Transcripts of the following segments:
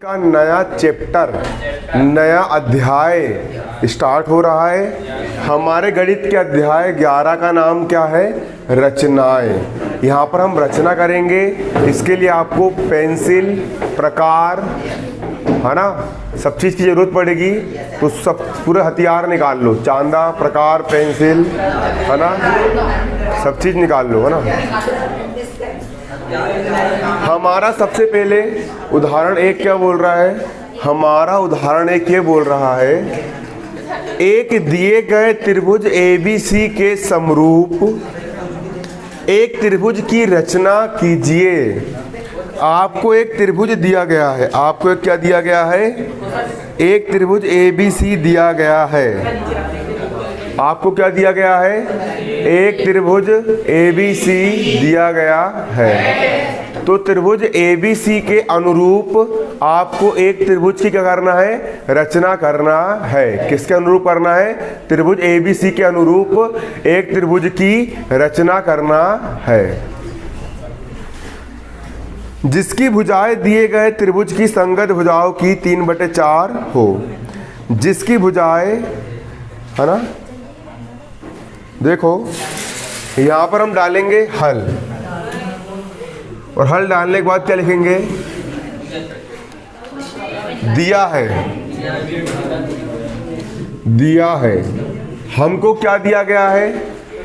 का नया चैप्टर, नया अध्याय स्टार्ट हो रहा है। हमारे गणित के अध्याय 11 का नाम क्या है? रचनाएं। यहाँ पर हम रचना करेंगे। इसके लिए आपको पेंसिल, प्रकार, है ना, सब चीज़ की ज़रूरत पड़ेगी। तो सब पूरे हथियार निकाल लो, चांदा, प्रकार, पेंसिल, है ना, सब चीज़ निकाल लो, है ना। हमारा सबसे पहले उदाहरण एक क्या बोल रहा है? हमारा उदाहरण एक ये बोल रहा है, एक दिए गए त्रिभुज ABC के समरूप एक त्रिभुज की रचना कीजिए। आपको एक त्रिभुज दिया गया है। आपको एक क्या दिया गया है? एक त्रिभुज ABC दिया गया है। आपको क्या दिया गया है? एक त्रिभुज ABC दिया गया है। तो त्रिभुज ABC के अनुरूप आपको एक त्रिभुज की क्या करना है? रचना करना है। किसके अनुरूप करना है? त्रिभुज ABC के अनुरूप एक त्रिभुज की रचना करना है, जिसकी भुजाएं दिए गए त्रिभुज की संगत भुजाओं की 3/4 हो। जिसकी भुजाएं, है ना, देखो यहाँ पर हम डालेंगे हल, और हल डालने के बाद क्या लिखेंगे? दिया है। दिया है। हमको क्या दिया गया है?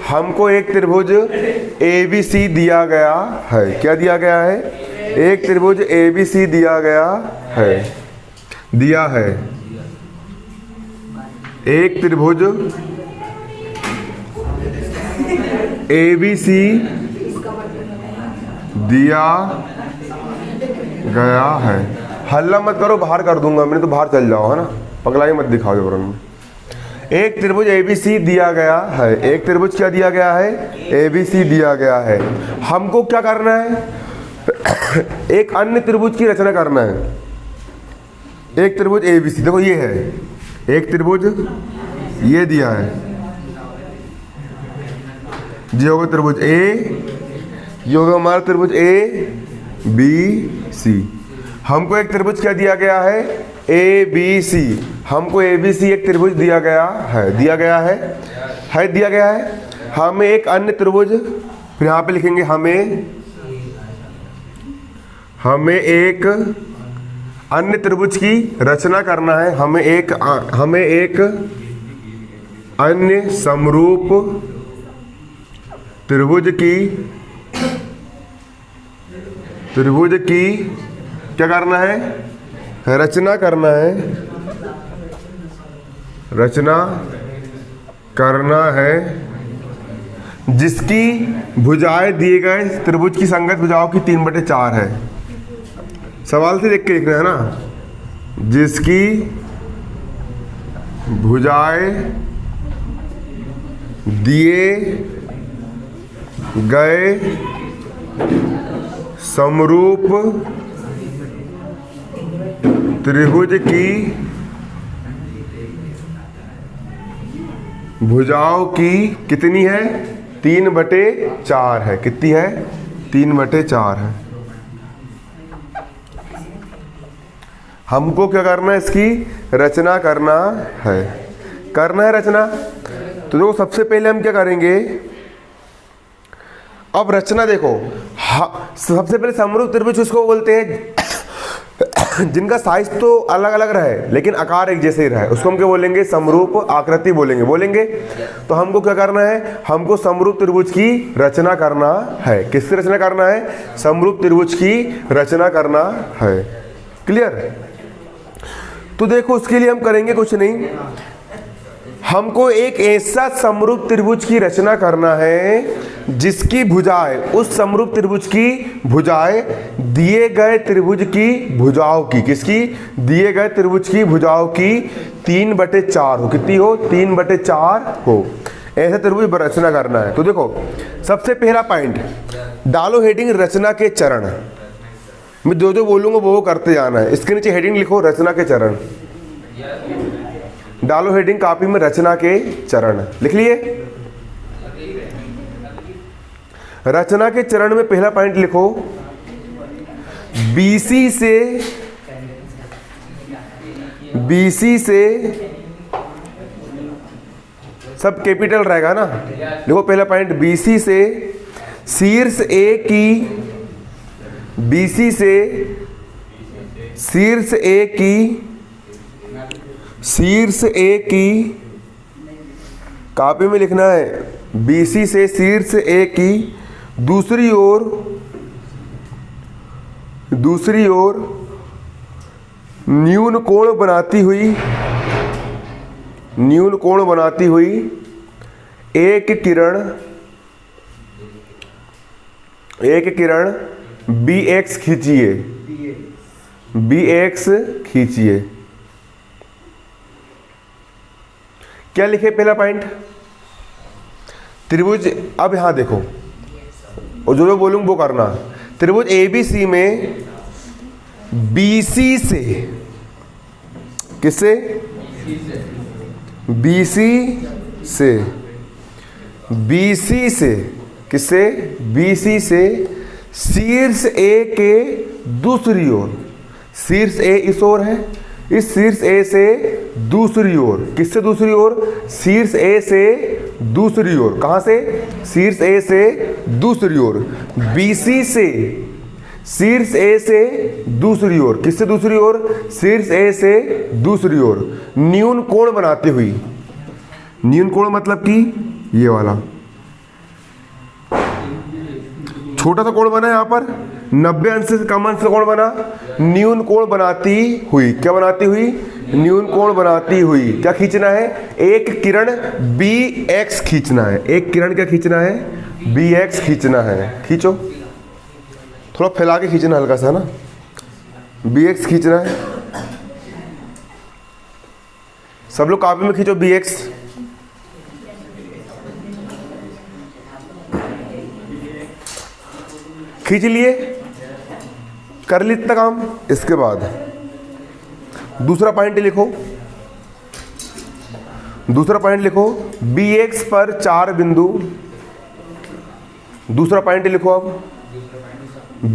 हमको एक त्रिभुज ABC दिया गया है। क्या दिया गया है? एक त्रिभुज ABC दिया गया है। दिया है एक त्रिभुज ABC दिया गया है। हल्ला मत करो, बाहर कर दूंगा मैंने, तो बाहर चल जाओ, है ना, पगलाई मत दिखाओ जबरन में। एक त्रिभुज ABC दिया गया है। एक त्रिभुज क्या दिया गया है? ABC दिया गया है। हमको क्या करना है? एक अन्य त्रिभुज की रचना करना है। एक त्रिभुज ABC, देखो ये है एक त्रिभुज, ये दिया है, ये होगा त्रिभुज A, ये होगा हमारा त्रिभुज ABC। हमको एक त्रिभुज क्या दिया गया है? ABC। हमको ABC एक त्रिभुज दिया गया है। दिया गया है दिया गया है। हमें एक अन्य त्रिभुज, फिर यहाँ पे लिखेंगे हमें एक अन्य त्रिभुज की रचना करना है। हमें एक अन्य समरूप त्रिभुज की क्या करना है? रचना करना है। रचना करना है, जिसकी भुजाएं दिए गए त्रिभुज की संगत भुजाओं की 3/4 है। सवाल से देख के लिखना है ना। जिसकी भुजाएं दिए गए समरूप त्रिभुज की भुजाओं की कितनी है? 3/4 है। कितनी है? 3/4 है। हमको क्या करना है? इसकी रचना करना है। रचना। तो देखो सबसे पहले हम क्या करेंगे? अब रचना देखो, सबसे पहले समरूप त्रिभुज उसको बोलते हैं जिनका साइज तो अलग अलग रहे लेकिन आकार एक जैसे ही रहे, उसको हम क्या बोलेंगे? समरूप आकृति बोलेंगे। तो हमको क्या करना है? हमको समरूप त्रिभुज की रचना करना है। किसकी रचना करना है? समरूप त्रिभुज की रचना करना है। क्लियर? तो देखो उसके लिए हम करेंगे कुछ नहीं, हमको एक ऐसा समरूप त्रिभुज की रचना करना है जिसकी भुजाएं, उस समरूप त्रिभुज की भुजाएं दिए गए त्रिभुज की भुजाओं की, किसकी? दिए गए त्रिभुज की भुजाओं की 3/4 हो। कितनी हो? 3/4 हो। ऐसा त्रिभुज रचना करना है। तो देखो सबसे पहला पॉइंट डालो हेडिंग रचना के चरण। मैं जो बोलूंगा वो करते जाना है। इसके नीचे हेडिंग लिखो रचना के चरण। डालो हेडिंग कॉपी में रचना के चरण। लिख लिए? रचना के चरण में पहला पॉइंट लिखो, BC से BC से, सब कैपिटल रहेगा ना। देखो पहला पॉइंट, BC से शीर्ष A की, BC से शीर्ष A की कॉपी में लिखना है, BC से शीर्ष A की दूसरी ओर न्यून कोण बनाती हुई एक किरण BX खींचिए। क्या लिखे पहला पॉइंट? त्रिभुज, अब यहां देखो और जो बोलूंगा वो करना। त्रिभुज ABC में BC से, किससे? BC से किससे? BC से शीर्ष A के दूसरी ओर, शीर्ष A इस ओर है, इस शीर्ष A से दूसरी ओर, किससे दूसरी ओर? शीर्ष A से दूसरी ओर। कहां से? शीर्ष A से दूसरी ओर। BC से शीर्ष A से दूसरी ओर, किससे दूसरी ओर? शीर्ष A से दूसरी ओर न्यून कोण बनाती हुई। न्यून कोण मतलब कि ये वाला छोटा सा कोण बना, यहां पर 90 अंश से कम अंश का कोण बना, न्यून कोण बनाती हुई। क्या बनाती हुई? न्यून कोण बनाती हुई। क्या खींचना है? एक किरण BX खींचना है। एक किरण क्या खींचना है? BX खींचना है। खींचो, थोड़ा फैला के खींचना हल्का सा ना, BX खींचना है। सब लोग कॉपी में खींचो BX। खींच लिए, कर ली इतना काम। इसके बाद दूसरा पॉइंट लिखो, BX पर 4 बिंदु। दूसरा पॉइंट लिखो अब,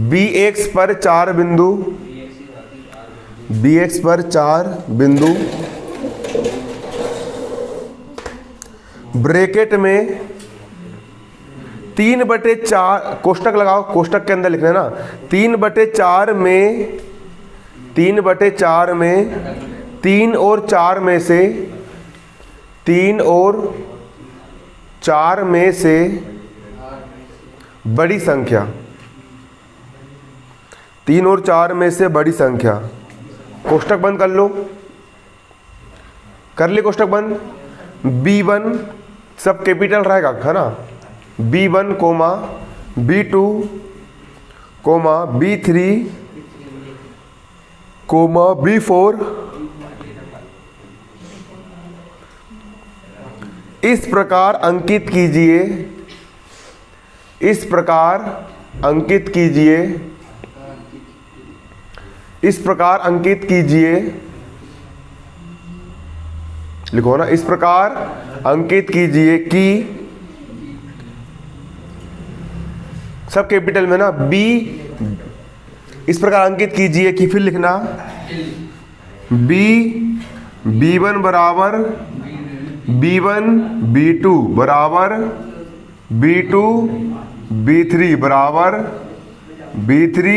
BX पर 4 बिंदु, BX पर 4 बिंदु ब्रैकेट में 3/4, कोष्टक लगाओ, कोष्टक के अंदर लिखना है ना। 3/4 में 3 और 4 में से 3 और 4 में से बड़ी संख्या, 3 और 4 में से बड़ी संख्या। कोष्टक बंद कर लो, कर ले कोष्टक बंद। B1 सब कैपिटल रहेगा है ना। B1 coma B2 coma B3 coma B4 इस प्रकार अंकित कीजिए, इस प्रकार अंकित कीजिए, इस प्रकार अंकित कीजिए। लिखो ना, इस प्रकार अंकित कीजिए कि, सब कैपिटल में ना, B, इस प्रकार अंकित कीजिए कि, फिर लिखना B1 बराबर B1 B2 बराबर B2 B3 बराबर B3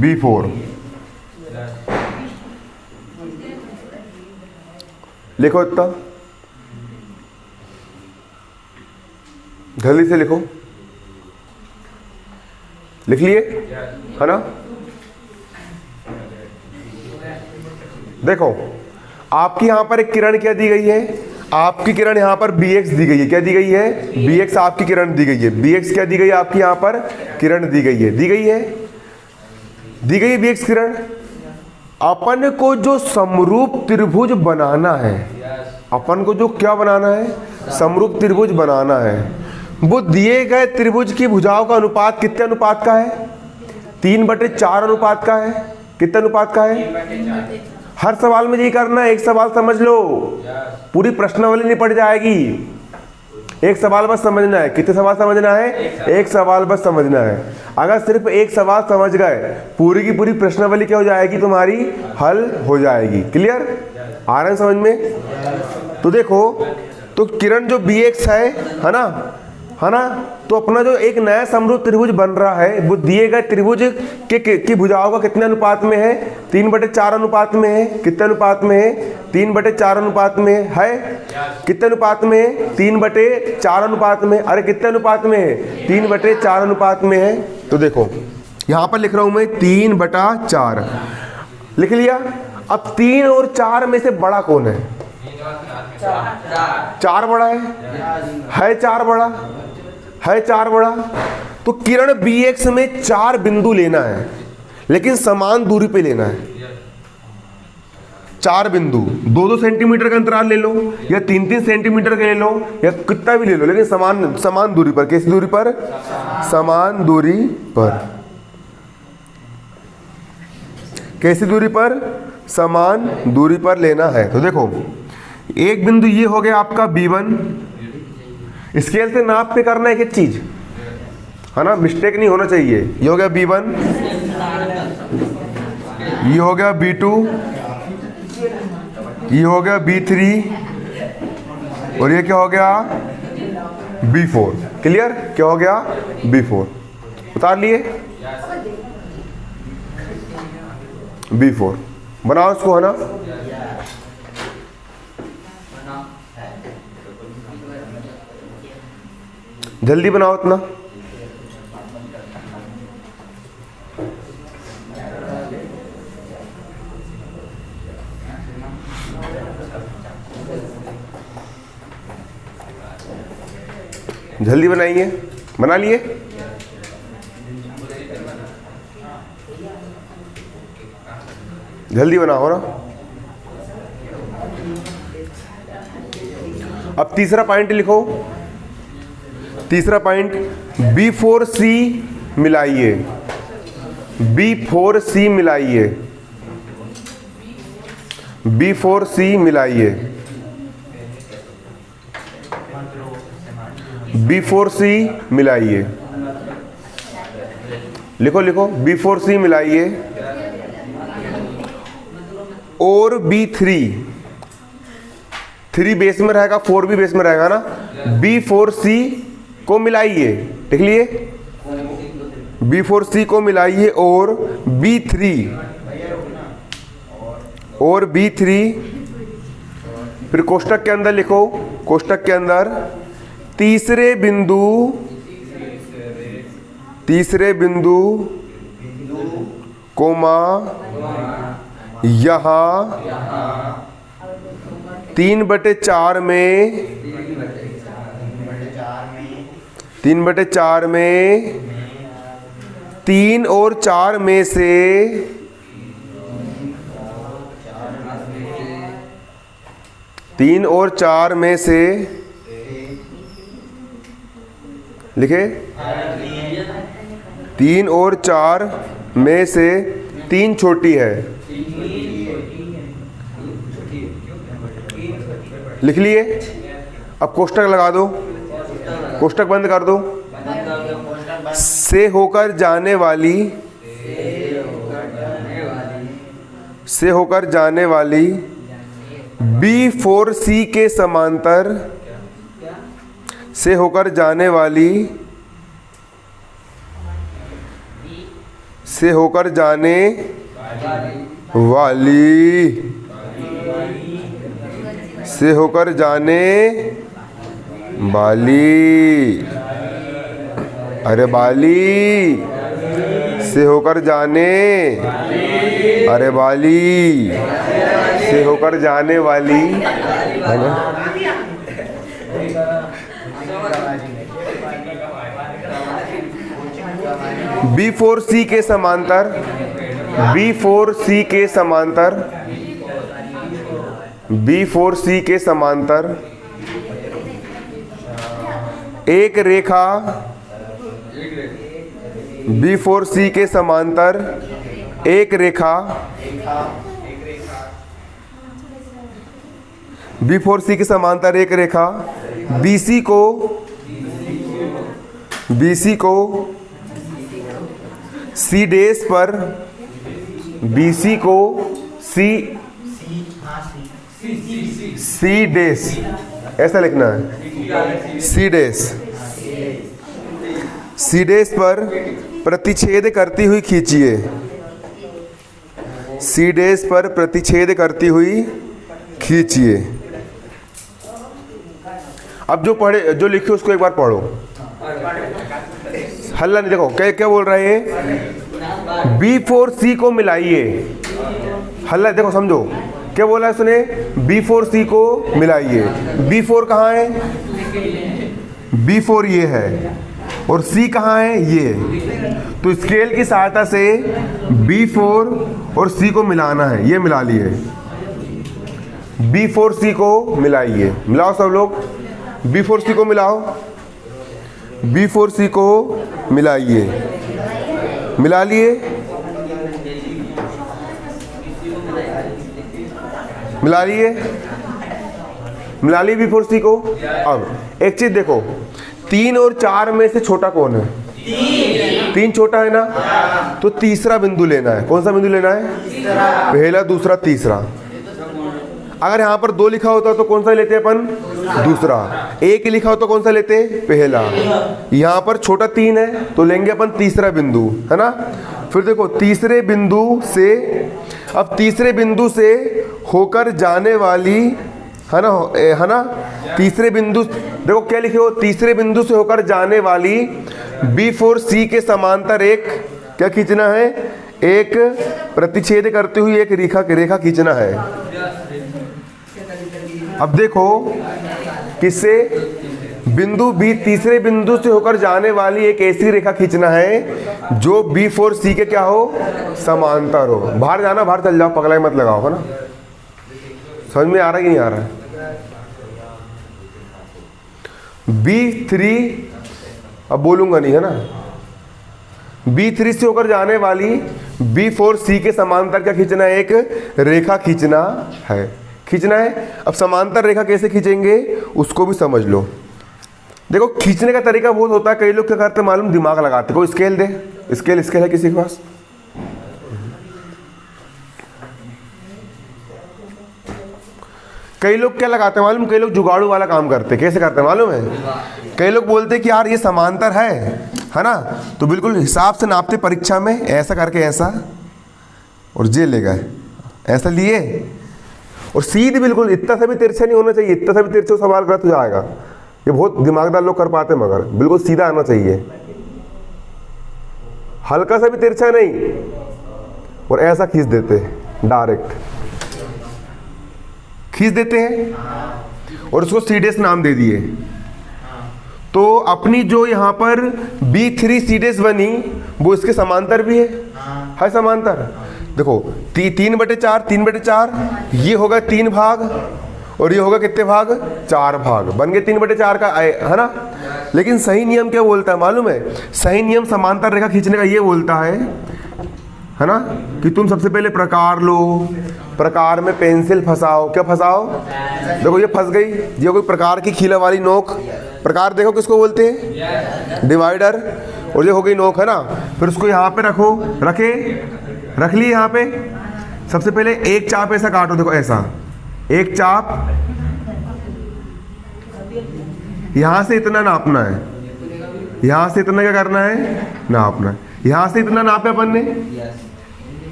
B4। लिखो इतना, जल्दी से लिखो। लिख लिए है ना। देखो आपकी यहां पर एक किरण क्या दी गई है? आपकी किरण यहां पर BX दी गई है। क्या दी गई है? BX आपकी किरण दी गई है। BX क्या दी गई है? आपकी यहां पर किरण दी गई है। दी गई है BX किरण। अपन को जो समरूप त्रिभुज बनाना है, अपन को जो क्या बनाना है? समरूप त्रिभुज बनाना है। वो दिए गए त्रिभुज की भुजाओं का अनुपात कितने अनुपात का है? 3/4 अनुपात का है। कितने अनुपात का है? हर सवाल में यही करना है। एक सवाल समझ लो, पूरी प्रश्नावली निपट जाएगी। एक सवाल बस समझना है। कितने सवाल समझना है? एक सवाल बस समझना है। अगर सिर्फ एक सवाल समझ गए, पूरी की पूरी प्रश्नावली क्या हो जाएगी तुम्हारी? हल हो जाएगी। क्लियर? आ रहा है समझ में? तो देखो, तो किरण जो BX है ना, है ना, तो अपना जो एक नया समरूप त्रिभुज बन रहा है वो दिए गए त्रिभुज की भुजाओं का कितने अनुपात में है? 3/4 अनुपात में है। कितने अनुपात में है? 3/4 अनुपात में है। कितने अनुपात में है? 3/4 अनुपात में। अरे कितने अनुपात में है? 3/4 अनुपात में है। तो देखो यहां पर लिख रहा हूं मैं 3/4 लिख लिया। अब 3 और 4 में से बड़ा कौन है? 4 बड़ा है 4 बड़ा है 4 बड़ा। तो किरण BX में 4 बिंदु लेना है, लेकिन समान दूरी पे लेना है। 4 बिंदु 2-2 सेंटीमीटर का अंतराल ले लो, या 3-3 सेंटीमीटर का ले लो, या कितना भी ले लो, लेकिन समान दूरी पर। कैसी दूरी पर? समान दूरी पर। कैसी दूरी पर? समान दूरी पर लेना है। तो देखो, एक बिंदु ये हो गया आपका B1। स्केल से नाप पे करना एक चीज, है ना, मिस्टेक नहीं होना चाहिए। ये हो गया B1, ये हो गया B2, ये हो गया B3, और ये क्या हो गया? B4। क्लियर? क्या हो गया? B4। उतार लिए? B4 बनाओ इसको, है ना। जल्दी बनाओ इतना। जल्दी बनाइए। बना लिए? जल्दी बनाओ ना। अब तीसरा पॉइंट लिखो। तीसरा point, B4C मिलाइए। B4C मिलाइए। B4C मिलाइए। B4C मिलाइए। लिखो लिखो, B4C मिलाइए और B3। 3 बेस में रहेगा, 4 भी बेस में रहेगा ना। B4C को मिलाइए। लिख लिए? B4C को मिलाइए और B3 फिर कोष्टक के अंदर लिखो। कोष्टक के अंदर तीसरे बिंदु कोमा यहां 3/4 में 3 और 4 में से 3 और 4 में से लिखे? 3 और 4 में से 3 छोटी है। लिख लिए? अब कोष्टक लगा दो। कोष्टक बंद कर दो। से होकर जाने वाली B4C के समांतर से होकर जाने वाली अरे बाली से होकर जाने वाली है ना। B4C के समांतर एक रेखा B4C के समांतर एक रेखा B4C के समांतर एक रेखा BC को C डैश पर, BC को C डैश ऐसा लिखना है, C डैश पर प्रतिच्छेद करती हुई खींचिए, C डैश पर प्रतिच्छेद करती हुई खींचिए। अब जो लिखे उसको एक बार पढ़ो। हल्ला नहीं, देखो क्या क्या बोल रहे हैं, B4C को मिलाइए। हल्ला देखो समझो क्या बोला है सुने, B4C को मिलाइए। B4 कहाँ है, B4 ये है और C कहाँ है, ये। तो स्केल की सहायता से B4 और C को मिलाना है, ये मिला लिए। B4C को मिलाइए, मिलाओ सब लोग, B4C को मिलाओ, B4C को मिलाइए, मिला लिए, मिला लिए B4C को। अब एक चीज देखो, 3 और 4 में से छोटा कौन है, 3 छोटा है ना, तो तीसरा बिंदु लेना है। कौन सा बिंदु लेना है, पहला, दूसरा, तीसरा। अगर यहाँ पर 2 लिखा होता तो कौन सा लेते अपन, दूसरा। 1 लिखा होता तो कौन सा लेते, पहला। यहाँ पर छोटा 3 है तो लेंगे अपन तीसरा बिंदु, है ना। फिर देखो तीसरे बिंदु से, अब तीसरे बिंदु से होकर जाने वाली, है ना, तीसरे बिंदु, देखो क्या लिखे हो, तीसरे बिंदु से होकर जाने वाली B4C के समांतर एक क्या खींचना है, एक प्रतिच्छेद करती हुई एक रेखा खींचना है। अब देखो किससे, बिंदु B, तीसरे बिंदु से होकर जाने वाली एक ऐसी रेखा खींचना है जो B4C के क्या हो, समांतर हो। बाहर जाना, बाहर चल जाओ, पगलाई मत लगाओ, है ना। समझ में आ रहा है कि नहीं आ रहा है। B3, अब बोलूंगा नहीं, है ना। B3 से होकर जाने वाली B4C के समांतर क्या खींचना है, एक रेखा खींचना है। अब समांतर रेखा कैसे खींचेंगे उसको भी समझ लो। देखो खींचने का तरीका बहुत होता है, कई लोग क्या करते हैं मालूम, दिमाग लगाते। कोई स्केल दे, स्केल है किसी के पास, कई लोग क्या लगाते हैं मालूम, कई लोग जुगाड़ू वाला काम करते हैं। कैसे करते हैं मालूम है, कई लोग बोलते हैं कि यार ये समांतर है ना, तो बिल्कुल हिसाब से नापते परीक्षा में, ऐसा करके ऐसा, और जे ले गए, ऐसा लिए, और सीधे बिल्कुल, इतना सा भी तिरछा नहीं होना चाहिए, इतना सा भी तिरछा सवाल गलत हो जाएगा। ये बहुत दिमागदार लोग कर पाते, मगर बिल्कुल सीधा आना चाहिए, हल्का सा भी तिरछा नहीं, और ऐसा खींच देते हैं, डायरेक्ट खींच देते हैं और उसको C डैश नाम दे दिए। तो अपनी जो यहाँ पर B3C डैश बनी वो इसके समांतर भी है समांतर। देखो 3/4, 3/4, ये होगा 3 भाग और ये होगा कितने भाग, 4 भाग, बन गए 3/4 का, है ना। लेकिन सही नियम क्या बोलता है मालूम है, सही नियम समांतर रेखा खींचने का ये बोलता है ना, कि तुम सबसे पहले प्रकार लो, प्रकार में पेंसिल फंसाओ। क्या फंसाओ, देखो ये फंस गई, ये कोई प्रकार की खीला वाली नोक, प्रकार देखो किसको बोलते हैं, डिवाइडर, और ये हो गई नोक, है ना। फिर उसको यहाँ पे रखो, रख ली यहाँ पे। सबसे पहले एक चाप ऐसा काटो, देखो ऐसा एक चाप, यहां से इतना नापना है, यहां से इतना क्या करना है, नापना है। यहां से इतना नापे अपन ने,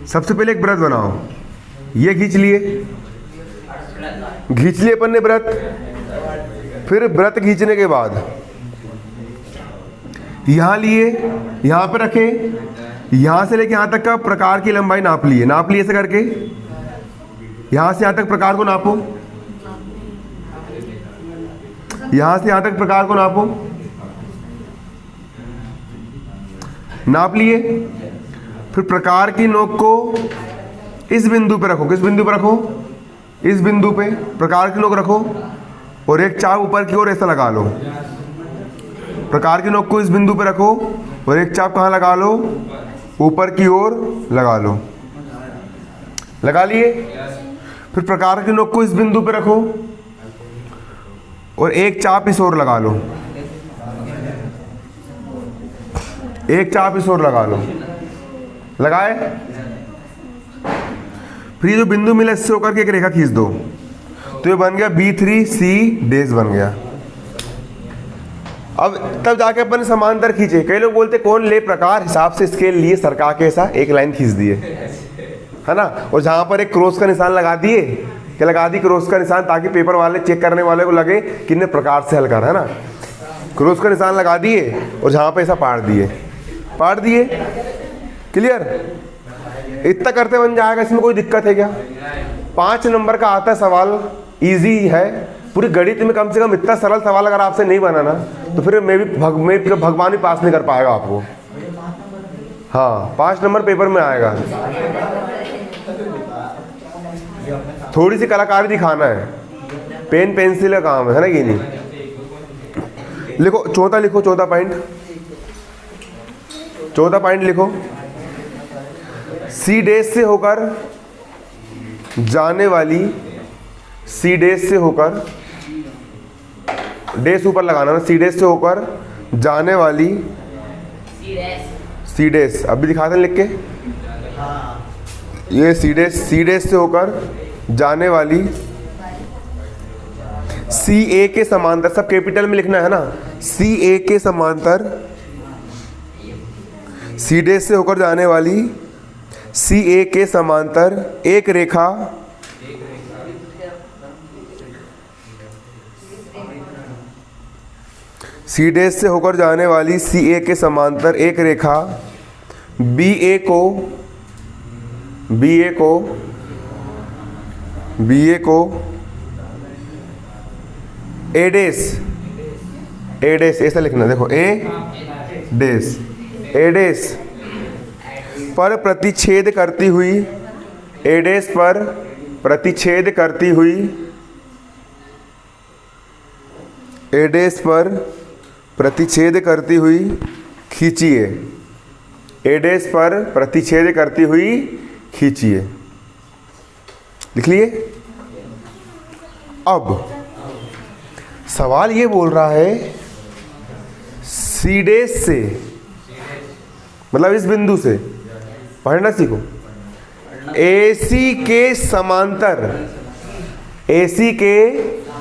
सबसे पहले एक वृत्त बनाओ, ये खींच लिए अपन ने वृत्त। फिर वृत्त खींचने के बाद यहां लिए, यहां पे रखे, यहां से लेके यहां तक का प्रकार की लंबाई नाप लिए ऐसे करके, यहां से यहां तक प्रकार को नापो, यहां से यहां तक प्रकार को नापो, नाप लिए। फिर प्रकार की नोक को इस बिंदु पे रखो, किस बिंदु पे रखो, इस बिंदु पे प्रकार की नोक रखो, और एक चाप ऊपर की ओर ऐसा लगा लो। प्रकार की नोक को इस बिंदु पे रखो और एक चाप कहाँ लगा लो, ऊपर की ओर लगा लो, लगा लिए। फिर प्रकार की नोक को इस बिंदु पे रखो और एक चाप इस ओर लगा लो, एक चाप इस ओर लगा लो, लगाए। फिर जो बिंदु मिला इससे होकर के एक रेखा खींच दो, तो ये बन गया B3C डैश बन गया। अब तब जाके अपन समांतर खींचे। कई लोग बोलते कौन ले प्रकार हिसाब से स्केल लिए सरका के ऐसा एक लाइन खींच दिए, है ना, और जहां पर एक क्रॉस का निशान लगा दिए, क्या लगा दी क्रॉस का निशान, ताकि पेपर वाले चेक करने वाले को लगे कितने प्रकार से हल कर, है ना। क्रॉस का निशान लगा दिए और जहां पर ऐसा पाड़ दिए, क्लियर। इतना करते बन जाएगा, इसमें कोई दिक्कत है क्या। 5 नंबर का आता है सवाल, इजी है। पूरी गणित में कम से कम इतना सरल सवाल अगर आपसे नहीं बना ना, तो फिर मैं भगवान भी पास नहीं कर पाएगा आपको। हाँ, 5 नंबर पेपर में आएगा। थोड़ी सी कलाकारी दिखाना है, पेन पेंसिल का काम है ना कि नहीं। लिखो चौथा, लिखो चौथा पॉइंट लिखो। C डैश से होकर जाने वाली, C डैश से होकर, डैश ऊपर लगाना ना, C डैश से होकर जाने वाली, C डैश अभी दिखाते हैं लिख के, ये C डैश से होकर जाने वाली CA के समांतर, सब कैपिटल में लिखना है ना, CA के समांतर, C डैश से होकर जाने वाली CA के समांतर एक रेखा C डैश से होकर जाने वाली CA के समांतर एक रेखा BA को A डैश ऐसा लिखना, देखो A डैश पर प्रतिच्छेद करती हुई, A डैश पर प्रतिच्छेद करती हुई, A डैश पर प्रतिच्छेद करती हुई खींचिए, A डैश पर प्रतिच्छेद करती हुई खींचिए। लिख लिए। अब सवाल ये बोल रहा है C डैश से, मतलब इस बिंदु से, पढ़ना सीखो, AC के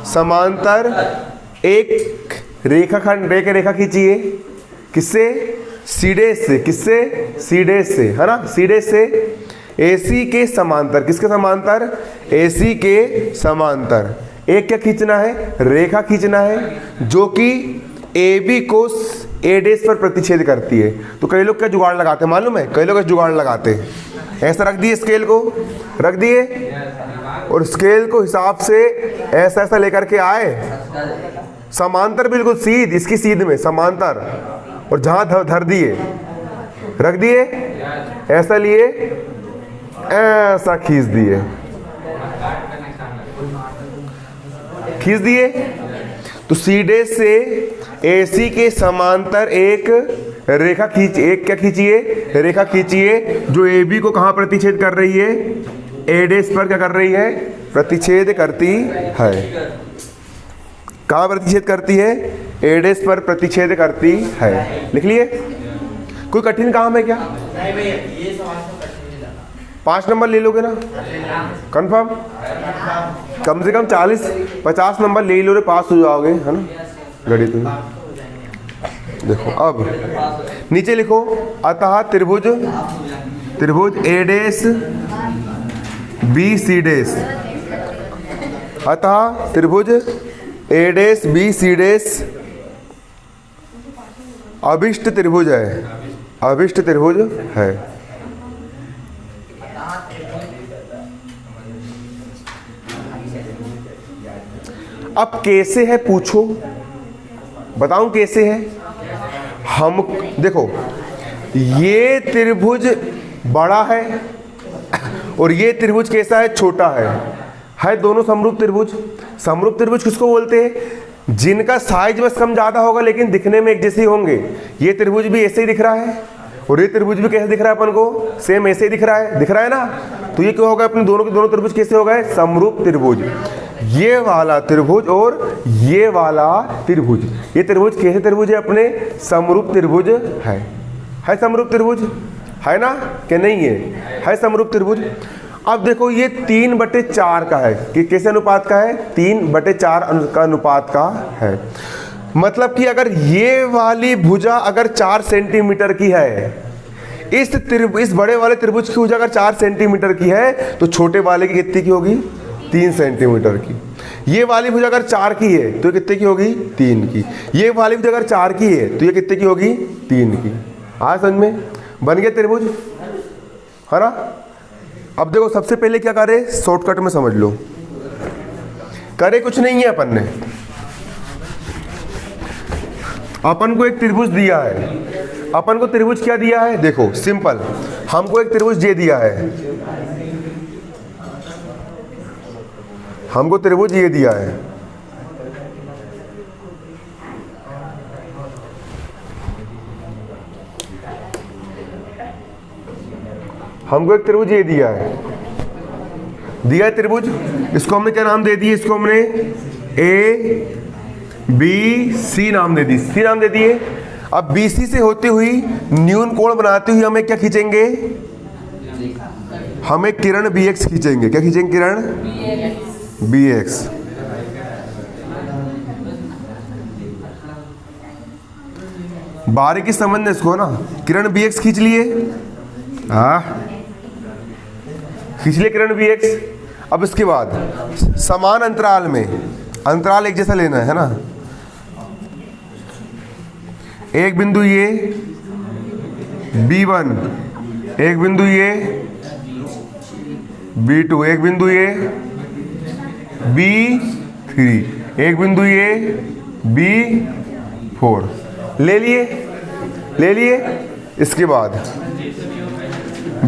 समांतर एक रेखा खींचिए। किससे? C डैश से। किससे? C डैश से, है ना, C डैश से AC के समांतर। किसके समांतर? AC के समांतर एक क्या खींचना है? रेखा खींचना है जो कि AB को A डैश पर प्रतिच्छेद करती है। तो कई लोग क्या जुगाड़ लगाते हैं मालूम है? कई लोग जुगाड़ लगाते हैं, ऐसा रख दिए, स्केल को रख दिए और स्केल को हिसाब से ऐसा ऐसा लेकर के आए, समांतर बिल्कुल सीध, इसकी सीध में समांतर, और जहां धर दिए रख दिए, ऐसा लिए, ऐसा खींच दिए। तो C डैश से AC के समांतर एक रेखा खींचिए, रेखा खींचिए जो AB को कहाँ प्रतिच्छेद कर रही है? A डैश पर क्या कर रही है? प्रतिच्छेद करती है। कहाँ प्रतिच्छेद करती है? A डैश पर प्रतिच्छेद करती है। लिख लिए। कोई कठिन काम है क्या? नहीं भैया, ये सवाल तो कठिन नहीं लगा। 5 नंबर ले लोगे ना कंफर्म? कम से कम 40-50 नंबर ले लो रे, पास हो जाओगे, है ना गणित में। देखो अब नीचे लिखो, अतः त्रिभुज A डैश BC डैश, अतः त्रिभुज A डैश BC डैश अभिष्ट त्रिभुज है। अब कैसे है पूछो, बताऊं कैसे है? हम देखो, ये त्रिभुज बड़ा है और ये त्रिभुज कैसा है? छोटा है दोनों समरूप त्रिभुज। समरूप त्रिभुज किसको बोलते हैं? जिनका साइज बस कम ज्यादा होगा लेकिन दिखने में एक जैसे ही होंगे। ये त्रिभुज भी ऐसे ही दिख रहा है और ये त्रिभुज भी कैसे दिख रहा है अपन को? सेम ऐसे ही दिख रहा है ना। तो ये क्या होगा? अपने दोनों के दोनों त्रिभुज कैसे हो गए? समरूप त्रिभुज। ये वाला त्रिभुज और ये वाला त्रिभुज, ये त्रिभुज कैसे त्रिभुज है अपने? समरूप त्रिभुज है समरूप त्रिभुज है ना कि नहीं है समरूप त्रिभुज। अब देखो ये 3/4 का है कि कैसे अनुपात का है? 3/4 का अनुपात का है। मतलब कि अगर ये वाली भुजा अगर 4 सेंटीमीटर की है, इस बड़े वाले त्रिभुज की भुजा अगर 4 सेंटीमीटर की है तो छोटे वाले की कितनी की होगी? 3 सेंटीमीटर की। ये वाली भुजा अगर 4 की है तो ये कितने की होगी? 3 की। ये वाली भुजा अगर 4 की है तो ये कितने की होगी? 3 की। आ समझ में? बन गया त्रिभुज, है ना। अब देखो सबसे पहले क्या करे, शॉर्टकट में समझ लो। करे कुछ नहीं है, अपन को एक त्रिभुज दिया है। अपन को त्रिभुज क्या दिया है? देखो सिंपल, हमको एक त्रिभुज ये दिया है, हमको त्रिभुज ये दिया है। हमको एक त्रिभुज ये दिया है त्रिभुज। इसको हमने क्या नाम दे दिए? इसको हमने ए बी सी नाम दे दिए। अब BC से होती हुई न्यून कोण बनाती हुई हमें क्या खींचेंगे? हमें किरण BX खींचेंगे। क्या खींचेंगे? किरण BX। बारीकी समझने इसको ना, किरण BX खींच लिए, खींच लिए किरण BX। अब इसके बाद समान अंतराल में, अंतराल एक जैसा लेना है ना। एक बिंदु ये B1, एक बिंदु ये B2, एक बिंदु ये B3, एक बिंदु ये B4 ले लिए। इसके बाद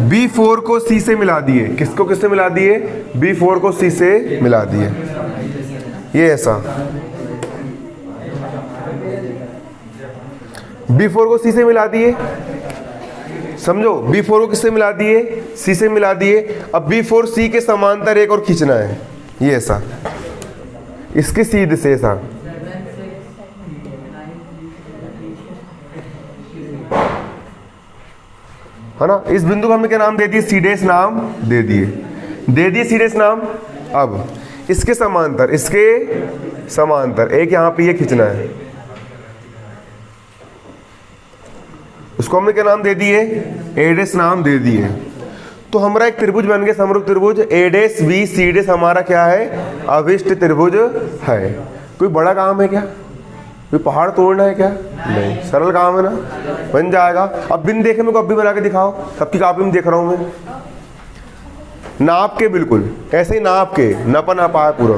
B4 को C से मिला दिए। किसको किससे मिला दिए? B4 को C से मिला दिए। ये ऐसा B4 को C से मिला दिए, समझो। B4 को किससे मिला दिए? C से मिला दिए। अब B4 C के समांतर एक और खींचना है, ये ऐसा, इसके सीधे से ऐसा। है ना। इस बिंदु को हमने क्या नाम दे दिए? C' नाम दे दिए C' नाम। अब इसके समांतर एक यहाँ पे ये खींचना है, उसको हमने क्या नाम दे दिए? A' नाम दे दिए। तो हमारा एक त्रिभुज बन गया, समरूप त्रिभुज। A'BC' हमारा क्या है? अभिष्ट त्रिभुज है। कोई बड़ा काम है क्या? कोई पहाड़ तोड़ना है क्या? नहीं, सरल काम है ना, बन जाएगा। अब बिन देखे मेरे को अब भी बना के दिखाओ, सबकी कॉपी में देख रहा हूँ मैं। नाप के, बिल्कुल ऐसे ही नाप के, नापा है पूरा।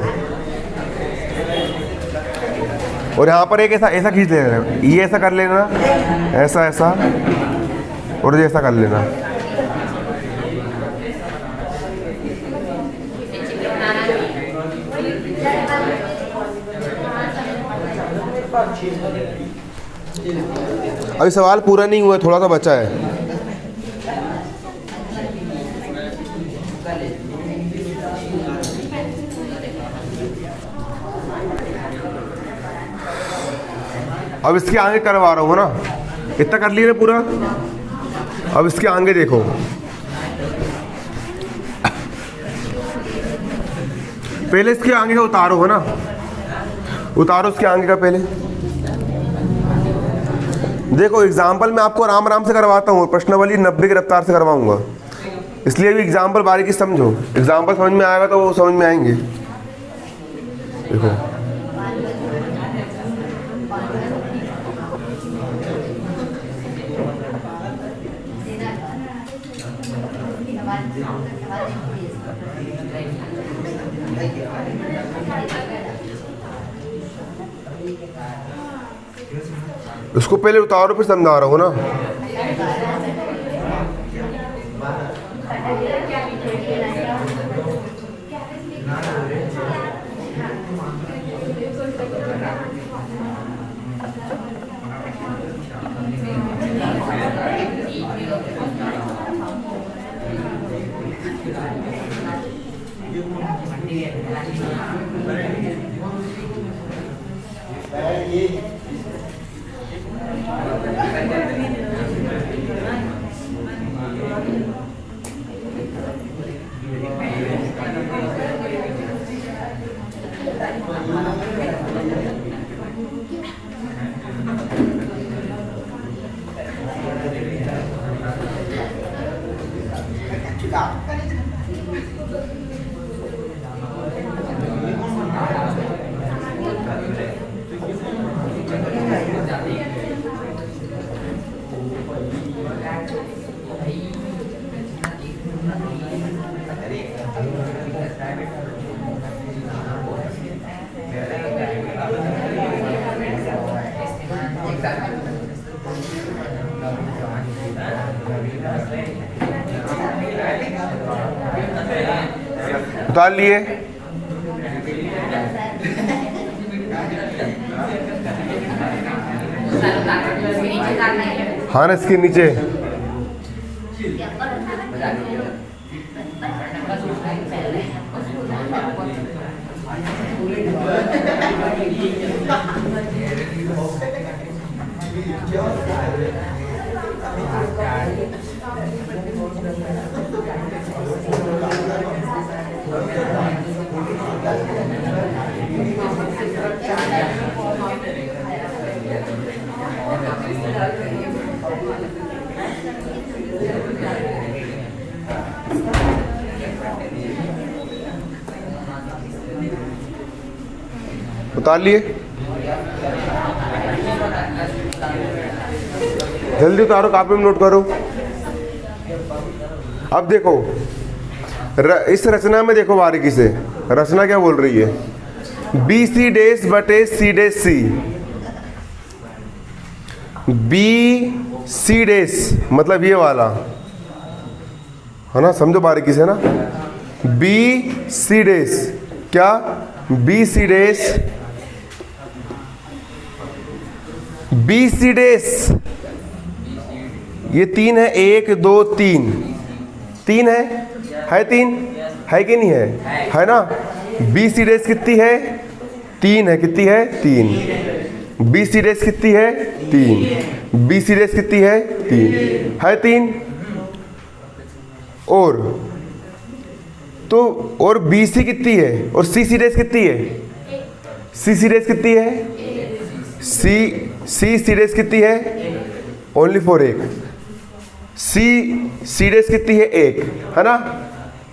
और यहाँ पर एक ऐसा खींच लेना, ये ऐसा कर लेना, ऐसा और ये ऐसा कर लेना। अभी सवाल पूरा नहीं हुआ, थोड़ा सा बचा है। अब इसके आगे करवा रहा हूँ ना, इतना कर लिया ना पूरा। अब इसके आगे देखो, पहले इसके आगे का उतारो, है ना, उतारो इसके आगे का पहले। देखो एग्जाम्पल मैं आपको आराम आराम से करवाता हूँ, प्रश्नावली 90 की रफ्तार से करवाऊंगा, इसलिए भी एग्जाम्पल बारीकी समझो। एग्जाम्पल समझ में आएगा तो वो समझ में आएंगे। देखो उसको पहले उतारो फिर समझा रहा हूँ ना। उतार लिए। हाँ ना, इसके नीचे। उतार लिए। जल्दी उतारो, कॉपी में नोट करो। अब देखो इस रचना में देखो बारीकी से, रचना क्या बोल रही है। बी सी डेस बटे सी डेस सी। बी सी डेस मतलब ये वाला है ना, समझो बारीकी से ना। बी सी डेस क्या, बी सी डेस, बी सी डेस ये तीन है, 1 2 3, तीन है तीन है कि नहीं है ना। बी सी डेस कितनी है, 3 है, कितनी है 3। बी सी डेस कितनी है 3, बी सी डेस कितनी है 3 है 3। और तो और बी सी कितनी है, और सी सी डेस कितनी है, सी सी डेस कितनी है, सी सी डेस कितनी है, ओनली फॉर 1। सी सी डेस कितनी है 1, है ना।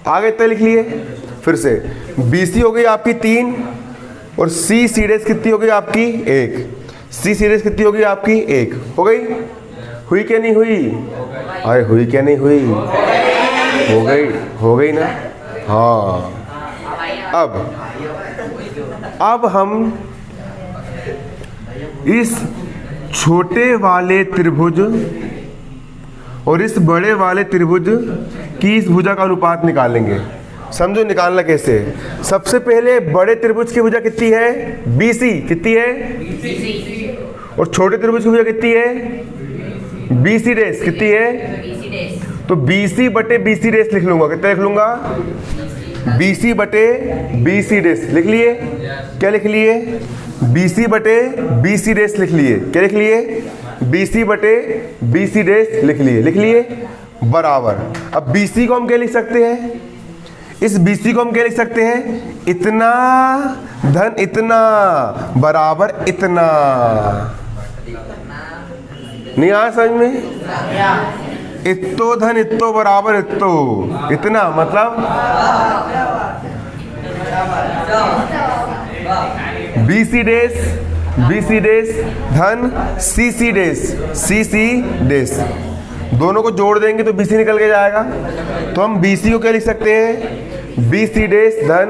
आगे इतना लिख लिए। फिर से बी सी हो गई आपकी 3, और सी सी डेस कितनी हो गई आपकी 1, सी सी डेस कितनी हो गई आपकी 1 हो गई। हुई क्या नहीं हुई, अरे हुई क्या नहीं हुई, हो गई ना। हाँ अब हम इस छोटे वाले त्रिभुज और इस बड़े वाले त्रिभुज की इस भुजा का अनुपात निकालेंगे। समझो निकालना कैसे है। सबसे पहले बड़े त्रिभुज की भुजा कितनी है, BC कितनी है, और छोटे त्रिभुज की भुजा कितनी है, BC डेस कितनी है। तो BC बटे BC डेस लिख लूंगा। कितना लिख लूंगा, BC बटे BC डेस लिख लिए। क्या लिख लिए, BC बटे BC डेस लिख लिए। क्या लिख लिए, BC बटे BC डेस लिख लिए बराबर। अब BC को हम क्या लिख सकते हैं, इस BC को हम क्या लिख सकते हैं, इतना धन इतना बराबर इतना। नहीं आया समझ में। इत्तो धन इत्तो बराबर इत्तो, इतना मतलब BC डेस धन CC डेस, दोनों को जोड़ देंगे तो BC निकल के जाएगा। तो हम BC को क्या लिख सकते हैं, BC डेस धन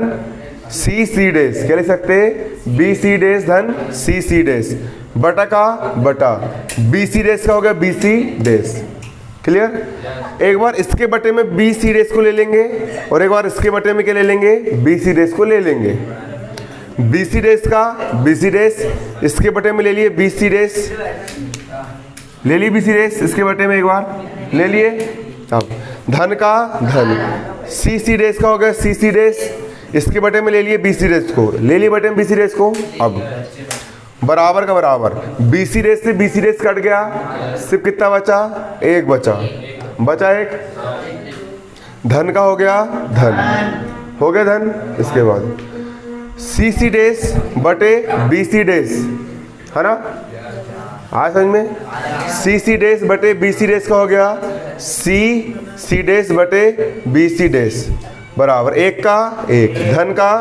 CC डेस। क्या लिख सकते हैं, BC डेस धन CC डेस बटा का बटा BC डेस का हो गया BC डेस। क्लियर। एक बार इसके बटे में BC डेस को ले लेंगे, और एक बार इसके बटे में क्या ले लेंगे, BC डेस को ले लेंगे। BC डेस का BC डेस, इसके बटे में ले लिए BC डेस, ले ली BC डेस इसके बटे में एक बार ले लिए। अब धन का धन CC डेस का हो गया CC डेस, इसके बटे में ले लिए BC रेस को, ले लिए बटे में BC रेस को। अब बराबर का बराबर, BC रेस से BC रेस कट गया, सिर्फ कितना बचा, एक बचा, बचा एक, धन का हो गया धन, हो गया धन। इसके बाद CC डेस बटे BC डेस, है ना, आया समझ में। CC डेस बटे BC डेस का हो गया C डेस बटे BC डेस बराबर एक का एक, धन का।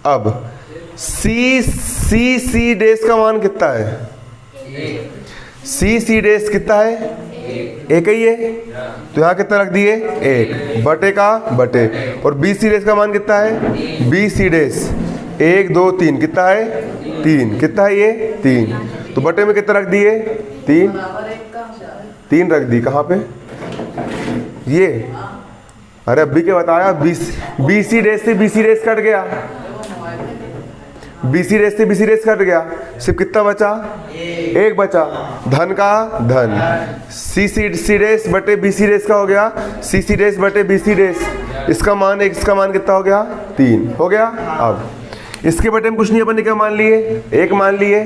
अब C डेस का मान कितना है, C डेस कितना है, एक ही है, तो यहाँ कितना रख दिए, एक, बटे का बटे। और BC डेस का मान कितना है, BC डेस, एक दो तीन, कितना है, तीन, कितना है ये, तीन, तो बटे में कितना रख दिए, तीन, तीन रख दी, कहाँ पे ये, अरे अभी क्या बताया, BC डेस से BC डेस कट गया, BC डेस से BC डेस कट गया, सिर्फ कितना बचा, एक बचा, धन का धन। CC डेस बटे BC डेस का हो गया CC डेस बटे BC डेस, इसका मान एक, इसका मान कितना हो गया, तीन, हो गया। अब इसके बटे में कुछ नहीं, अपन ने क्या मान लिए, एक मान लिए,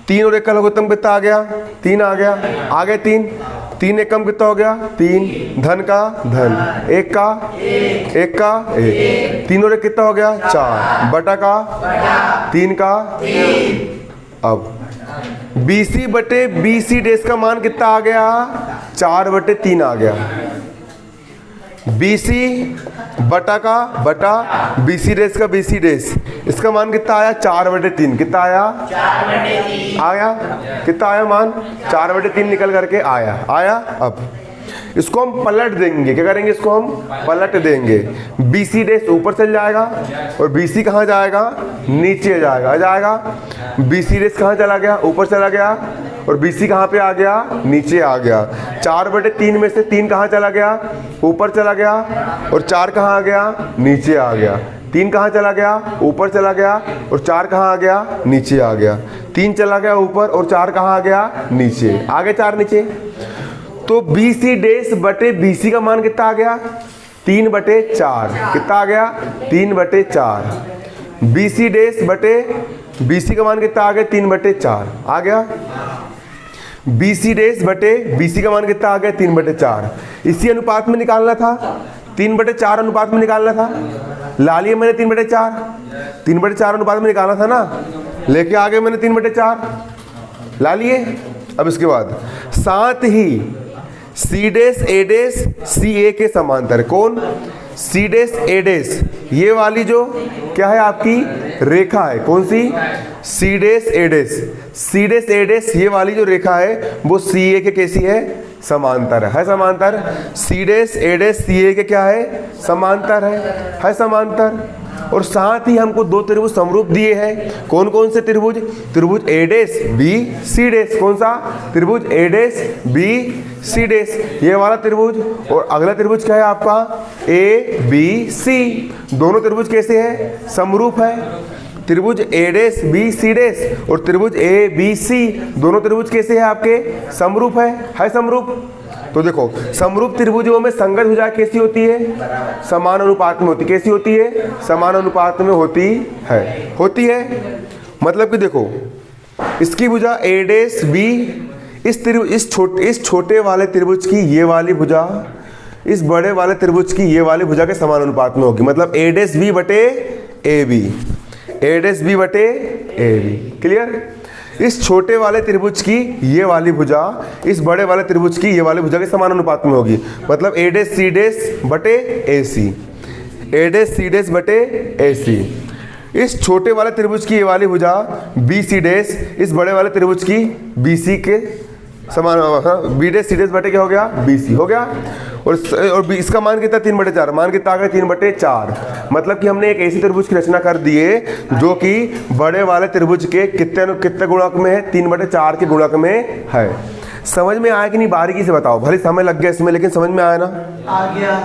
तीन और एक का लघुत्तम कितना आ गया, तीन आ गया, आगे तीन, तीन एक कम कितना हो गया, तीन, धन का धन, एक का एक, तीन और एक कितना हो गया, चार, बटा का तीन का। अब BC बटे BC डेस का मान कितना आ गया, चार बटे तीन आ गया, BC बटा का बटा BC डेस का BC डेस, इसका मान कितना आया, चार बटे तीन, कितना आया, आया, कितना आया मान, चार बटे तीन निकल करके आया। अब इसको हम पलट देंगे, क्या करेंगे, इसको हम पलट देंगे। BC डेस ऊपर चल जाएगा और BC कहाँ जाएगा, नीचे जाएगा, BC डेस कहाँ चला गया, ऊपर चला गया, और BC कहाँ पे आ गया, नीचे आ गया। चार बटे तीन में से तीन कहाँ चला गया, ऊपर चला गया, और चार कहाँ आ गया, नीचे आ गया। तीन कहाँ चला गया, ऊपर चला गया, और चार कहाँ आ गया, नीचे आ गया। तीन चला गया ऊपर और चार कहाँ आ गया, नीचे आ गए, चार नीचे। तो BC डेस बटे BC का मान कितना आ गया, तीन बटे चार, कितना आ गया, तीन बटे चार। BC डेस बटे BC का मान कितना आ गया, तीन बटे चार आ गया। BC डेस बटे BC का मान कितना आ गया, तीन बटे चार। इसी अनुपात में निकालना था, तीन बटे चार अनुपात में निकालना था, ला लिए मैंने तीन बटे चार अनुपात में निकालना था ना, लेके आ गए मैंने तीन बटे चार, ला लिए। अब इसके बाद साथ ही C days A days CA के समांतर, कौन, C डेस A डेस, ये वाली जो क्या है आपकी रेखा है, कौन सी, C days A days, C days A डेस, ये वाली जो रेखा है वो CA के कैसी है, समांतर है समांतर। C days A days CA के क्या है, समांतर है समांतर। और साथ ही हमको दो त्रिभुज समरूप दिए हैं, कौन कौन से त्रिभुज, त्रिभुज A डेस B C डेस, कौन सा, त्रिभुज A डेस B C डेस, ये वाला त्रिभुज। और अगला त्रिभुज क्या है आपका, A B C, दोनों त्रिभुज कैसे हैं, समरूप है। त्रिभुज A डेस B C डेस और त्रिभुज A B C, दोनों त्रिभुज कैसे हैं आपके, समरूप है समरूप। तो देखो समरूप त्रिभुजों में संगत भुजा कैसी होती है, समान अनुपात में होती, कैसी होती है, समान अनुपात में होती है। मतलब कि देखो इसकी भुजा A डेस B, इस छोटे वाले त्रिभुज की ये वाली भुजा इस बड़े वाले त्रिभुज की ये वाली भुजा के समान अनुपात में होगी। मतलब A डेस B बटे AB, A डेस B बटे AB, क्लियर। इस छोटे वाले त्रिभुज की ये वाली भुजा इस बड़े वाले त्रिभुज की ये वाली भुजा के समान अनुपात में होगी। मतलब A डेस C डेस बटे AC, A डेस C डेस बटे AC। इस छोटे वाले त्रिभुज की ये वाली भुजा BC डेस इस बड़े वाले त्रिभुज की BC के समान, B डेस C डेस बटे क्या हो गया, BC हो गया। और इसका मान कितना, तीन बटे चार, मान कितना आ गया, तीन बटे चार। मतलब कि हमने एक ऐसी त्रिभुज की रचना कर दी है जो कि बड़े वाले त्रिभुज के कितने गुणक में है, तीन बटे चार के गुणक में है। समझ में आया कि नहीं, बारीकी से बताओ, भले समय लग गया इसमें लेकिन समझ में आया ना, आ गया।